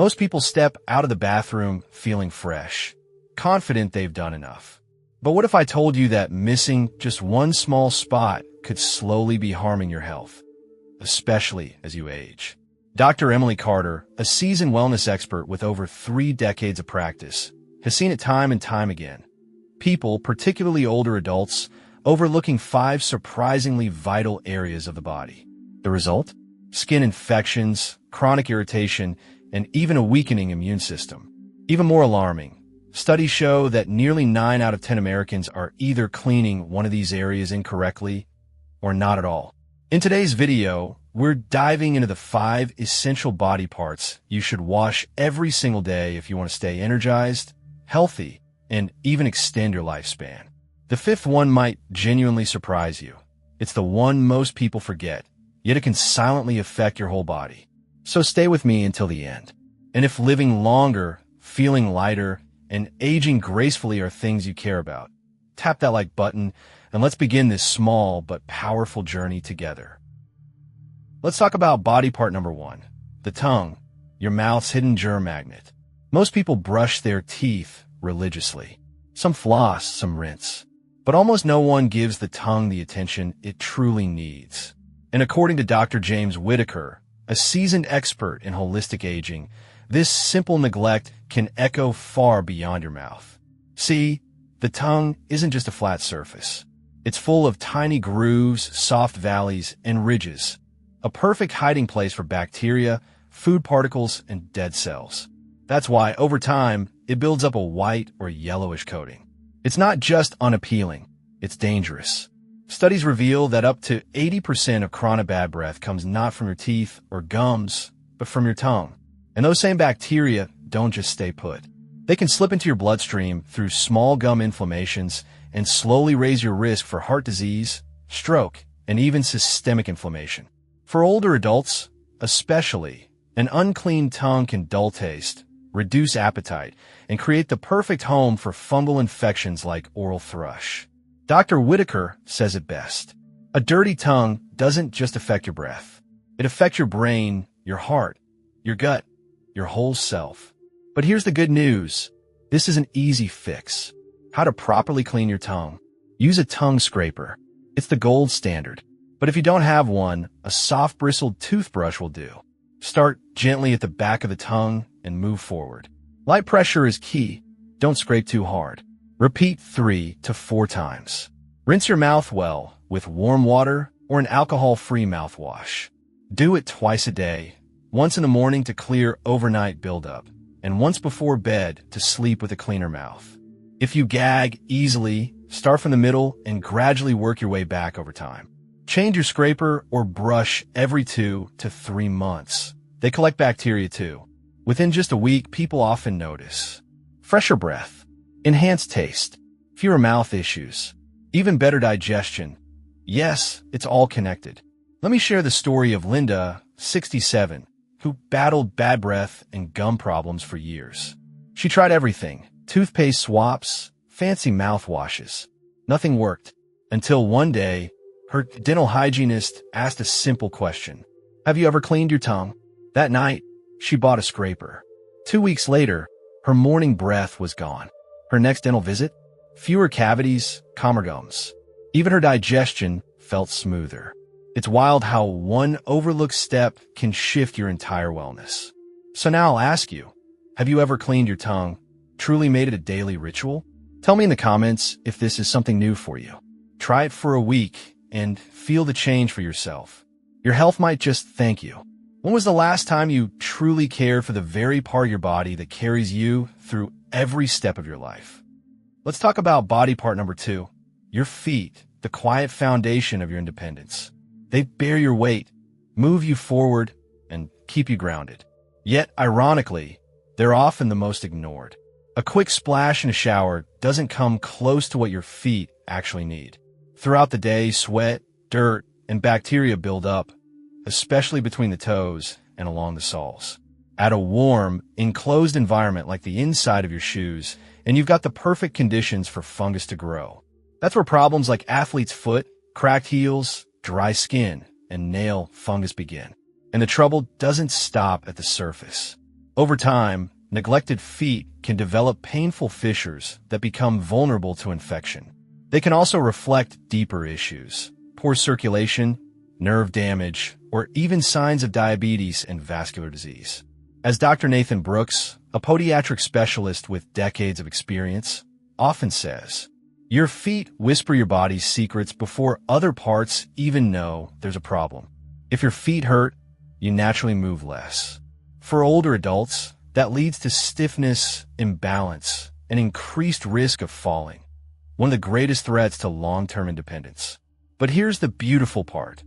Most people step out of the bathroom feeling fresh, confident they've done enough. But what if I told you that missing just one small spot could slowly be harming your health, especially as you age? Dr. Emily Carter, a seasoned wellness expert with over 3 decades of practice, has seen it time and time again. People, particularly older adults, overlooking 5 surprisingly vital areas of the body. The result? Skin infections, chronic irritation, and even a weakening immune system. Even more alarming, studies show that nearly 9 out of 10 Americans are either cleaning one of these areas incorrectly or not at all. In today's video, we're diving into the 5 essential body parts you should wash every single day if you want to stay energized, healthy, and even extend your lifespan. The 5th one might genuinely surprise you. It's the one most people forget, yet it can silently affect your whole body. So stay with me until the end. And if living longer, feeling lighter, and aging gracefully are things you care about, tap that like button and let's begin this small but powerful journey together. Let's talk about body part number 1, the tongue, your mouth's hidden germ magnet. Most people brush their teeth religiously. Some floss, some rinse. But almost no one gives the tongue the attention it truly needs. And according to Dr. James Whitaker, a seasoned expert in holistic aging, this simple neglect can echo far beyond your mouth. See, the tongue isn't just a flat surface. It's full of tiny grooves, soft valleys, and ridges, a perfect hiding place for bacteria, food particles, and dead cells. That's why, over time, it builds up a white or yellowish coating. It's not just unappealing, it's dangerous. Studies reveal that up to 80% of chronic bad breath comes not from your teeth or gums, but from your tongue. And those same bacteria don't just stay put. They can slip into your bloodstream through small gum inflammations and slowly raise your risk for heart disease, stroke, and even systemic inflammation. For older adults, especially, an unclean tongue can dull taste, reduce appetite, and create the perfect home for fungal infections like oral thrush. Dr. Whitaker says it best. A dirty tongue doesn't just affect your breath. It affects your brain, your heart, your gut, your whole self. But here's the good news. This is an easy fix. How to properly clean your tongue. Use a tongue scraper. It's the gold standard. But if you don't have one, a soft bristled toothbrush will do. Start gently at the back of the tongue and move forward. Light pressure is key. Don't scrape too hard. Repeat 3 to 4 times. Rinse your mouth well with warm water or an alcohol-free mouthwash. Do it twice a day, once in the morning to clear overnight buildup, and once before bed to sleep with a cleaner mouth. If you gag easily, start from the middle and gradually work your way back over time. Change your scraper or brush every 2 to 3 months. They collect bacteria too. Within just a week, people often notice fresher breath, enhanced taste, fewer mouth issues, even better digestion. Yes, it's all connected. Let me share the story of Linda, 67, who battled bad breath and gum problems for years. She tried everything, toothpaste swaps, fancy mouthwashes. Nothing worked, until one day, her dental hygienist asked a simple question. Have you ever cleaned your tongue? That night, she bought a scraper. 2 weeks later, her morning breath was gone. Her next dental visit? Fewer cavities, calmer gums. Even her digestion felt smoother. It's wild how one overlooked step can shift your entire wellness. So now I'll ask you, have you ever cleaned your tongue, truly made it a daily ritual? Tell me in the comments if this is something new for you. Try it for a week and feel the change for yourself. Your health might just thank you. When was the last time you truly cared for the very part of your body that carries you through every step of your life? Let's talk about body part number 2, your feet, the quiet foundation of your independence. They bear your weight, move you forward, and keep you grounded. Yet, ironically, they're often the most ignored. A quick splash in a shower doesn't come close to what your feet actually need. Throughout the day, sweat, dirt, and bacteria build up, especially between the toes and along the soles. Add a warm, enclosed environment like the inside of your shoes, and you've got the perfect conditions for fungus to grow. That's where problems like athlete's foot, cracked heels, dry skin, and nail fungus begin. And the trouble doesn't stop at the surface. Over time, neglected feet can develop painful fissures that become vulnerable to infection. They can also reflect deeper issues: poor circulation, nerve damage, or even signs of diabetes and vascular disease. As Dr. Nathan Brooks, a podiatric specialist with decades of experience, often says, your feet whisper your body's secrets before other parts even know there's a problem. If your feet hurt, you naturally move less. For older adults, that leads to stiffness, imbalance, and increased risk of falling, one of the greatest threats to long-term independence. But here's the beautiful part.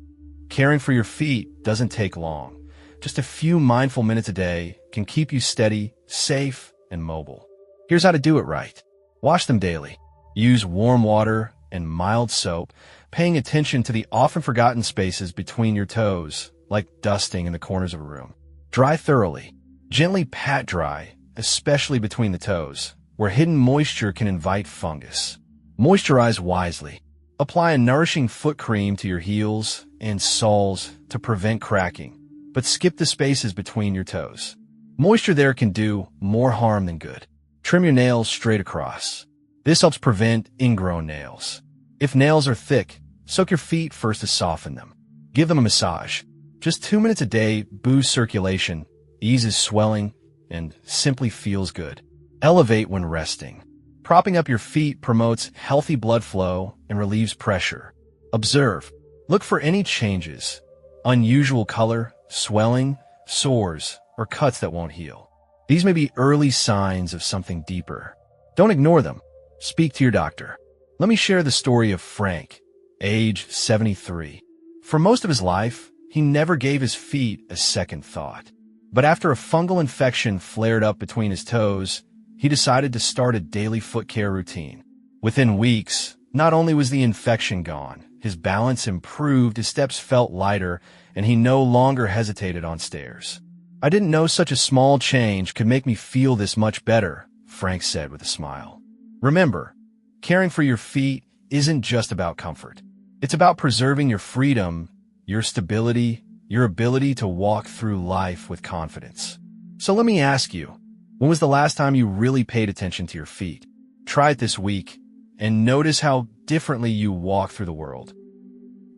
Caring for your feet doesn't take long. Just a few mindful minutes a day can keep you steady, safe, and mobile. Here's how to do it right. Wash them daily. Use warm water and mild soap, paying attention to the often forgotten spaces between your toes, like dusting in the corners of a room. Dry thoroughly. Gently pat dry, especially between the toes, where hidden moisture can invite fungus. Moisturize wisely. Apply a nourishing foot cream to your heels and soles to prevent cracking, but skip the spaces between your toes. Moisture there can do more harm than good. Trim your nails straight across. This helps prevent ingrown nails. If nails are thick, soak your feet first to soften them. Give them a massage. Just 2 minutes a day boosts circulation, eases swelling, and simply feels good. Elevate when resting. Propping up your feet promotes healthy blood flow and relieves pressure. Observe. Look for any changes: unusual color, swelling, sores, or cuts that won't heal. These may be early signs of something deeper. Don't ignore them. Speak to your doctor. Let me share the story of Frank, age 73. For most of his life, he never gave his feet a second thought. But after a fungal infection flared up between his toes, he decided to start a daily foot care routine. Within weeks, not only was the infection gone, his balance improved, his steps felt lighter, and he no longer hesitated on stairs. I didn't know such a small change could make me feel this much better, Frank said with a smile. Remember, caring for your feet isn't just about comfort. It's about preserving your freedom, your stability, your ability to walk through life with confidence. So let me ask you, when was the last time you really paid attention to your feet? Try it this week and notice how differently you walk through the world.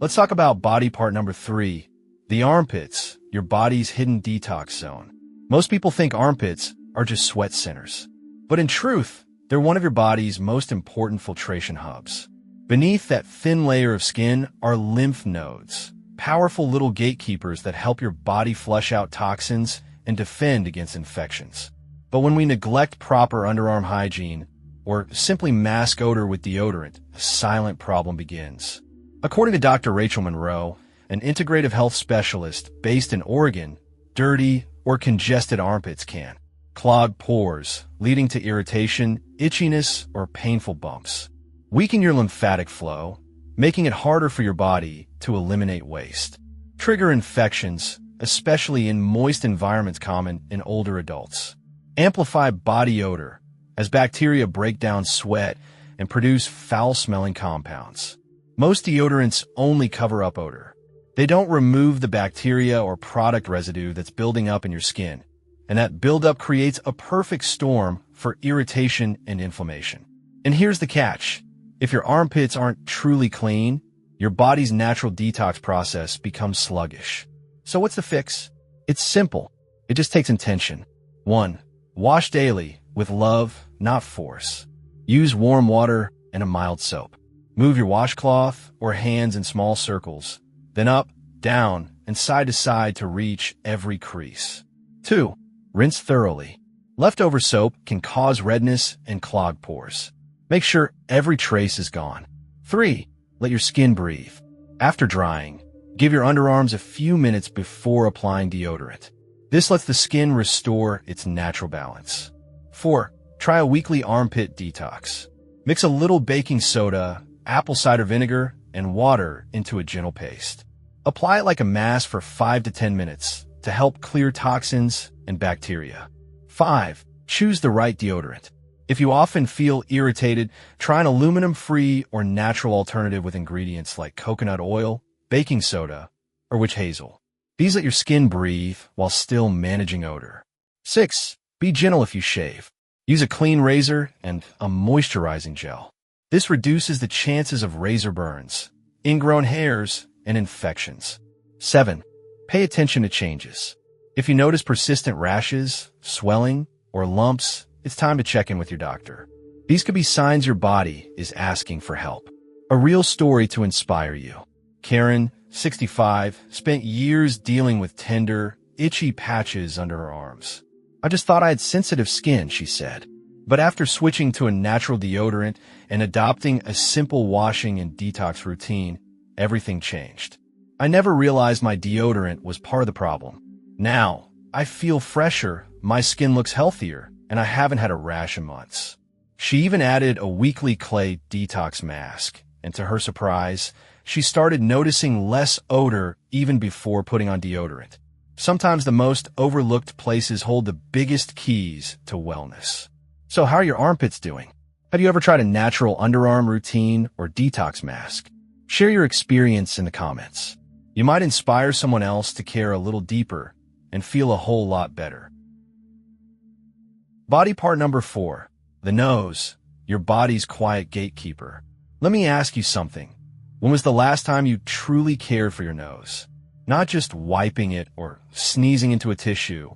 Let's talk about body part number 3, the armpits, your body's hidden detox zone. Most people think armpits are just sweat centers, but in truth, they're one of your body's most important filtration hubs. Beneath that thin layer of skin are lymph nodes, powerful little gatekeepers that help your body flush out toxins and defend against infections. But when we neglect proper underarm hygiene, or simply mask odor with deodorant, a silent problem begins. According to Dr. Rachel Monroe, an integrative health specialist based in Oregon, dirty or congested armpits can clog pores, leading to irritation, itchiness, or painful bumps. Weaken your lymphatic flow, making it harder for your body to eliminate waste. Trigger infections, especially in moist environments common in older adults. Amplify body odor, as bacteria break down sweat and produce foul-smelling compounds. Most deodorants only cover up odor. They don't remove the bacteria or product residue that's building up in your skin, and that buildup creates a perfect storm for irritation and inflammation. And here's the catch. If your armpits aren't truly clean, your body's natural detox process becomes sluggish. So what's the fix? It's simple. It just takes intention. 1. Wash daily with love, not force. Use warm water and a mild soap. Move your washcloth or hands in small circles, then up, down, and side to side to reach every crease. 2. Rinse thoroughly. Leftover soap can cause redness and clog pores. Make sure every trace is gone. 3. Let your skin breathe. After drying, give your underarms a few minutes before applying deodorant. This lets the skin restore its natural balance. 4. Try a weekly armpit detox. Mix a little baking soda, apple cider vinegar, and water into a gentle paste. Apply it like a mask for 5 to 10 minutes to help clear toxins and bacteria. 5. Choose the right deodorant. If you often feel irritated, try an aluminum-free or natural alternative with ingredients like coconut oil, baking soda, or witch hazel. These let your skin breathe while still managing odor. 6. Be gentle if you shave. Use a clean razor and a moisturizing gel. This reduces the chances of razor burns, ingrown hairs, and infections. 7. Pay attention to changes. If you notice persistent rashes, swelling, or lumps, it's time to check in with your doctor. These could be signs your body is asking for help. A real story to inspire you. Karen, 65, spent years dealing with tender, itchy patches under her arms. I just thought I had sensitive skin, she said. But after switching to a natural deodorant and adopting a simple washing and detox routine, everything changed. I never realized my deodorant was part of the problem. Now, I feel fresher, my skin looks healthier, and I haven't had a rash in months. She even added a weekly clay detox mask, and to her surprise, she started noticing less odor even before putting on deodorant. Sometimes the most overlooked places hold the biggest keys to wellness. So how are your armpits doing? Have you ever tried a natural underarm routine or detox mask? Share your experience in the comments. You might inspire someone else to care a little deeper and feel a whole lot better. Body part number 4, the nose, your body's quiet gatekeeper. Let me ask you something. When was the last time you truly cared for your nose? Not just wiping it or sneezing into a tissue,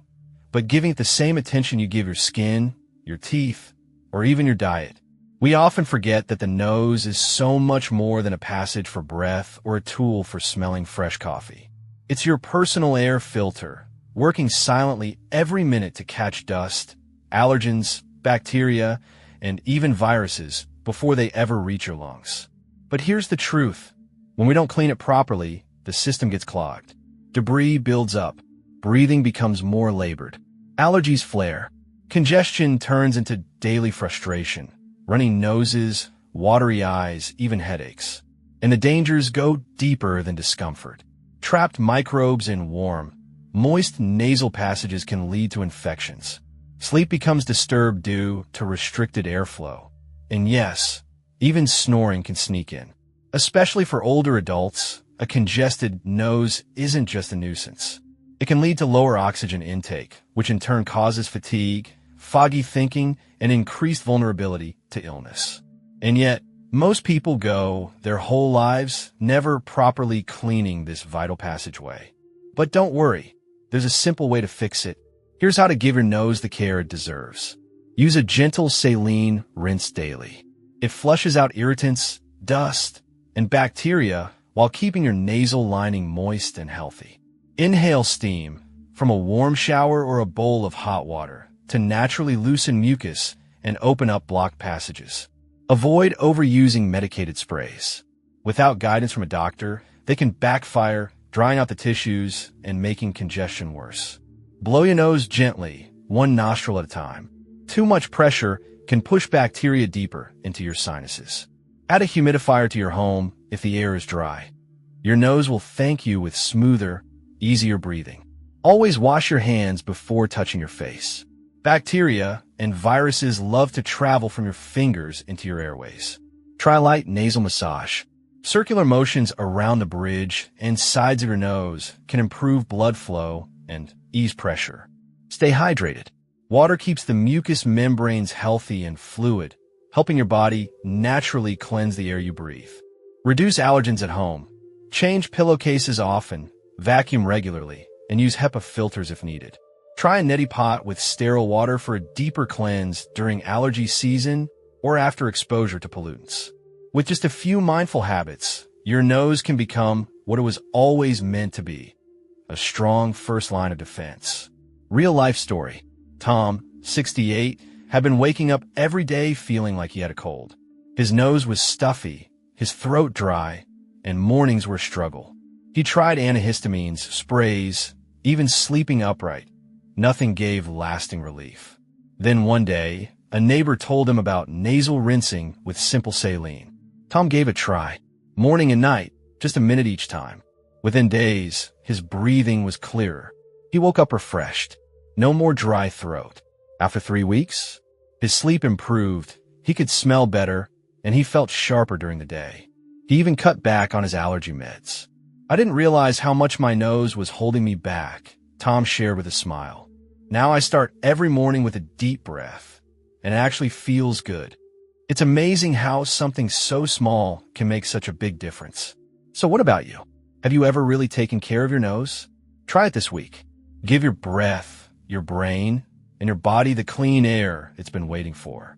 but giving it the same attention you give your skin, your teeth, or even your diet. We often forget that the nose is so much more than a passage for breath or a tool for smelling fresh coffee. It's your personal air filter, working silently every minute to catch dust, allergens, bacteria, and even viruses before they ever reach your lungs. But here's the truth. When we don't clean it properly, the system gets clogged. Debris builds up. Breathing becomes more labored. Allergies flare. Congestion turns into daily frustration. Running noses, watery eyes, even headaches. And the dangers go deeper than discomfort. Trapped microbes in warm, moist nasal passages can lead to infections. Sleep becomes disturbed due to restricted airflow. And yes, even snoring can sneak in. Especially for older adults, a congested nose isn't just a nuisance. It can lead to lower oxygen intake, which in turn causes fatigue, foggy thinking, and increased vulnerability to illness. And yet, most people go their whole lives never properly cleaning this vital passageway. But don't worry, there's a simple way to fix it. Here's how to give your nose the care it deserves. Use a gentle saline rinse daily. It flushes out irritants, dust, and bacteria while keeping your nasal lining moist and healthy. Inhale steam from a warm shower or a bowl of hot water to naturally loosen mucus and open up blocked passages. Avoid overusing medicated sprays. Without guidance from a doctor, they can backfire, drying out the tissues and making congestion worse. Blow your nose gently, one nostril at a time. Too much pressure can push bacteria deeper into your sinuses. Add a humidifier to your home if the air is dry. Your nose will thank you with smoother, easier breathing. Always wash your hands before touching your face. Bacteria and viruses love to travel from your fingers into your airways. Try light nasal massage. Circular motions around the bridge and sides of your nose can improve blood flow and ease pressure. Stay hydrated. Water keeps the mucous membranes healthy and fluid, helping your body naturally cleanse the air you breathe. Reduce allergens at home. Change pillowcases often, vacuum regularly, and use HEPA filters if needed. Try a neti pot with sterile water for a deeper cleanse during allergy season or after exposure to pollutants. With just a few mindful habits, your nose can become what it was always meant to be, a strong first line of defense. Real life story. Tom, 68, had been waking up every day feeling like he had a cold. His nose was stuffy, his throat dry, and mornings were a struggle. He tried antihistamines, sprays, even sleeping upright. Nothing gave lasting relief. Then one day, a neighbor told him about nasal rinsing with simple saline. Tom gave it a try. Morning and night, just a minute each time. Within days, his breathing was clearer. He woke up refreshed. No more dry throat. After 3 weeks, his sleep improved, he could smell better, and he felt sharper during the day. He even cut back on his allergy meds. I didn't realize how much my nose was holding me back, Tom shared with a smile. Now I start every morning with a deep breath, and it actually feels good. It's amazing how something so small can make such a big difference. So what about you? Have you ever really taken care of your nose? Try it this week. Give your breath, your brain, and your body the clean air it's been waiting for.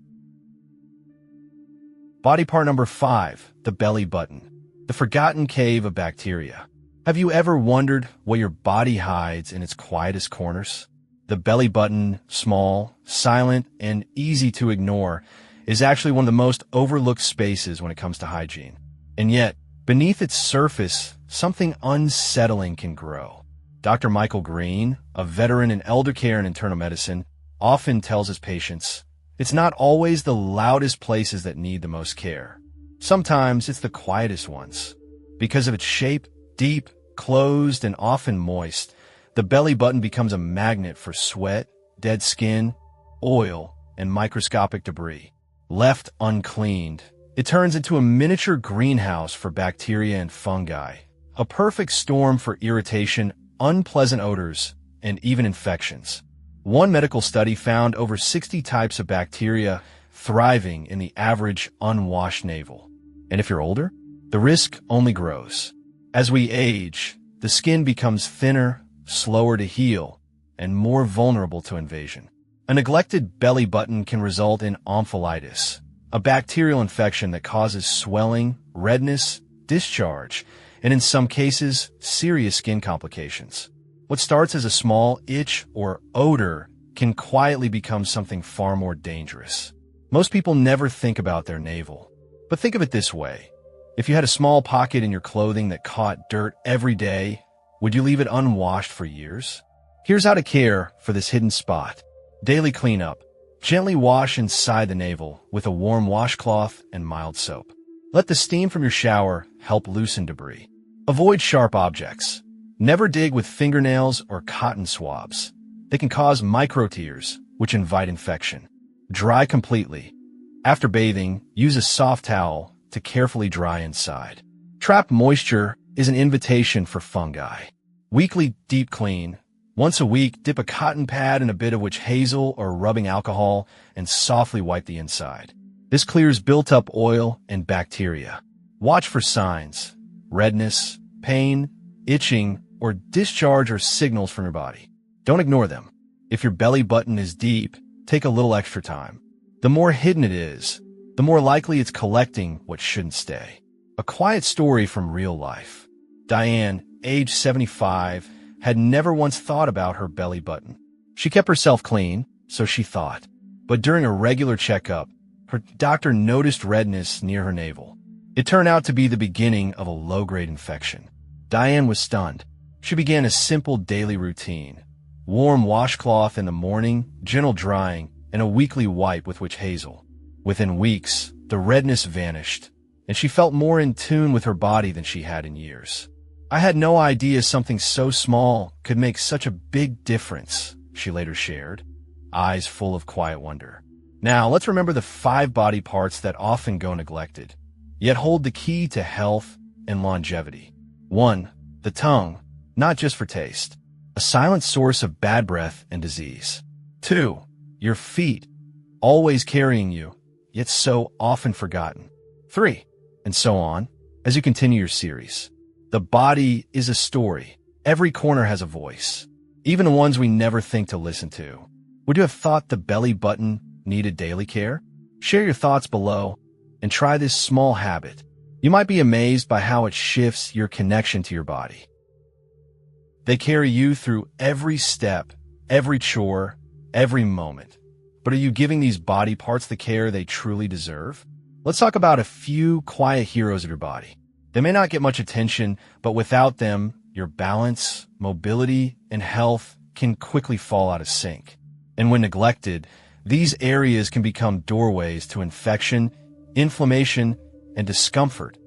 Body part number 5, the belly button, the forgotten cave of bacteria. Have you ever wondered what your body hides in its quietest corners? The belly button, small, silent, and easy to ignore, is actually one of the most overlooked spaces when it comes to hygiene. And yet, beneath its surface, something unsettling can grow. Dr. Michael Green, a veteran in elder care and internal medicine, often tells his patients, it's not always the loudest places that need the most care. Sometimes it's the quietest ones. Because of its shape, deep, closed, and often moist, the belly button becomes a magnet for sweat, dead skin, oil, and microscopic debris. Left uncleaned, it turns into a miniature greenhouse for bacteria and fungi, a perfect storm for irritation, unpleasant odors, and even infections. One medical study found over 60 types of bacteria thriving in the average unwashed navel. And if you're older, the risk only grows. As we age, the skin becomes thinner, slower to heal, and more vulnerable to invasion. A neglected belly button can result in omphalitis, a bacterial infection that causes swelling, redness, discharge, and in some cases, serious skin complications. What starts as a small itch or odor can quietly become something far more dangerous. Most people never think about their navel. But think of it this way. If you had a small pocket in your clothing that caught dirt every day, would you leave it unwashed for years? Here's how to care for this hidden spot. Daily cleanup. Gently wash inside the navel with a warm washcloth and mild soap. Let the steam from your shower help loosen debris. Avoid sharp objects. Never dig with fingernails or cotton swabs. They can cause micro-tears, which invite infection. Dry completely. After bathing, use a soft towel to carefully dry inside. Trapped moisture is an invitation for fungi. Weekly deep clean. Once a week, dip a cotton pad in a bit of witch hazel or rubbing alcohol and softly wipe the inside. This clears built-up oil and bacteria. Watch for signs: redness, pain, itching, or discharge or signals from your body. Don't ignore them. If your belly button is deep, take a little extra time. The more hidden it is, the more likely it's collecting what shouldn't stay. A quiet story from real life. Diane, age 75, had never once thought about her belly button. She kept herself clean, so she thought. But during a regular checkup, her doctor noticed redness near her navel. It turned out to be the beginning of a low-grade infection. Diane was stunned. She began a simple daily routine: warm washcloth in the morning, gentle drying, and a weekly wipe with witch hazel. Within weeks, the redness vanished, and she felt more in tune with her body than she had in years. I had no idea something so small could make such a big difference, she later shared, eyes full of quiet wonder. Now, let's remember the 5 body parts that often go neglected, yet hold the key to health and longevity. 1. The tongue, not just for taste, a silent source of bad breath and disease. 2. Your feet, always carrying you, yet so often forgotten. 3. And so on, as you continue your series. The body is a story. Every corner has a voice, even the ones we never think to listen to. Would you have thought the belly button needed daily care? Share your thoughts below and try this small habit. You might be amazed by how it shifts your connection to your body. They carry you through every step, every chore, every moment. But are you giving these body parts the care they truly deserve? Let's talk about a few quiet heroes of your body. They may not get much attention, but without them, your balance, mobility, and health can quickly fall out of sync. And when neglected, these areas can become doorways to infection, inflammation, and discomfort,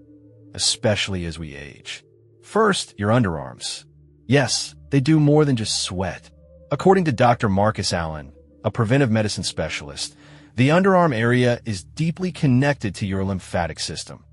especially as we age. First, your underarms. Yes, they do more than just sweat. According to Dr. Marcus Allen, a preventive medicine specialist, the underarm area is deeply connected to your lymphatic system,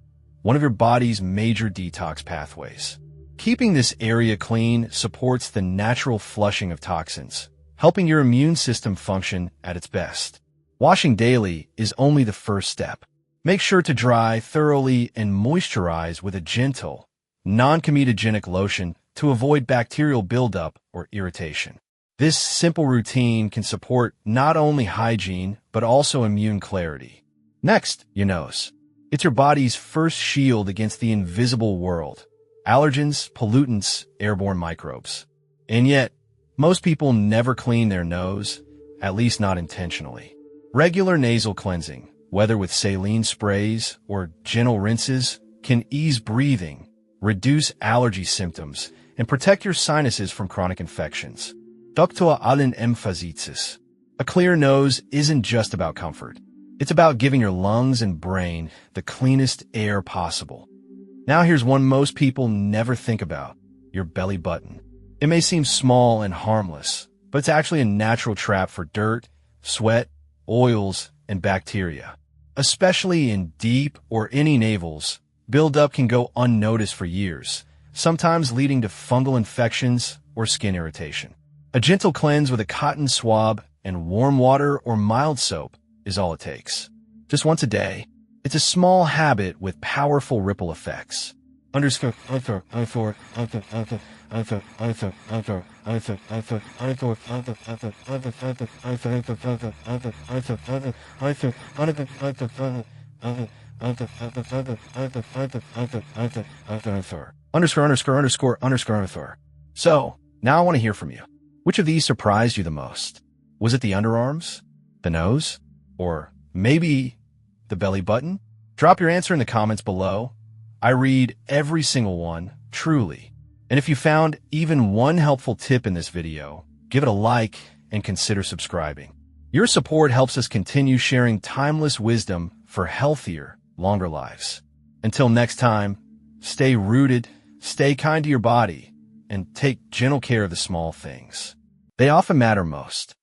one of your body's major detox pathways. Keeping this area clean supports the natural flushing of toxins, helping your immune system function at its best. Washing daily is only the first step. Make sure to dry thoroughly and moisturize with a gentle, non-comedogenic lotion to avoid bacterial buildup or irritation. This simple routine can support not only hygiene, but also immune clarity. Next, your nose. It's your body's first shield against the invisible world: allergens, pollutants, airborne microbes. And yet, most people never clean their nose, at least not intentionally. Regular nasal cleansing, whether with saline sprays or gentle rinses, can ease breathing, reduce allergy symptoms, and protect your sinuses from chronic infections. Dr. Allen emphasizes, a clear nose isn't just about comfort. It's about giving your lungs and brain the cleanest air possible. Now here's one most people never think about: your belly button. It may seem small and harmless, but it's actually a natural trap for dirt, sweat, oils, and bacteria. Especially in deep or any navels, buildup can go unnoticed for years, sometimes leading to fungal infections or skin irritation. A gentle cleanse with a cotton swab and warm water or mild soap is all it takes. Just once a day. It's a small habit with powerful ripple effects. So, now I want to hear from you. Which of these surprised you the most? Was it the underarms? The nose? Or maybe the belly button? Drop your answer in the comments below. I read every single one, truly. And if you found even one helpful tip in this video, give it a like and consider subscribing. Your support helps us continue sharing timeless wisdom for healthier, longer lives. Until next time, stay rooted, stay kind to your body, and take gentle care of the small things. They often matter most.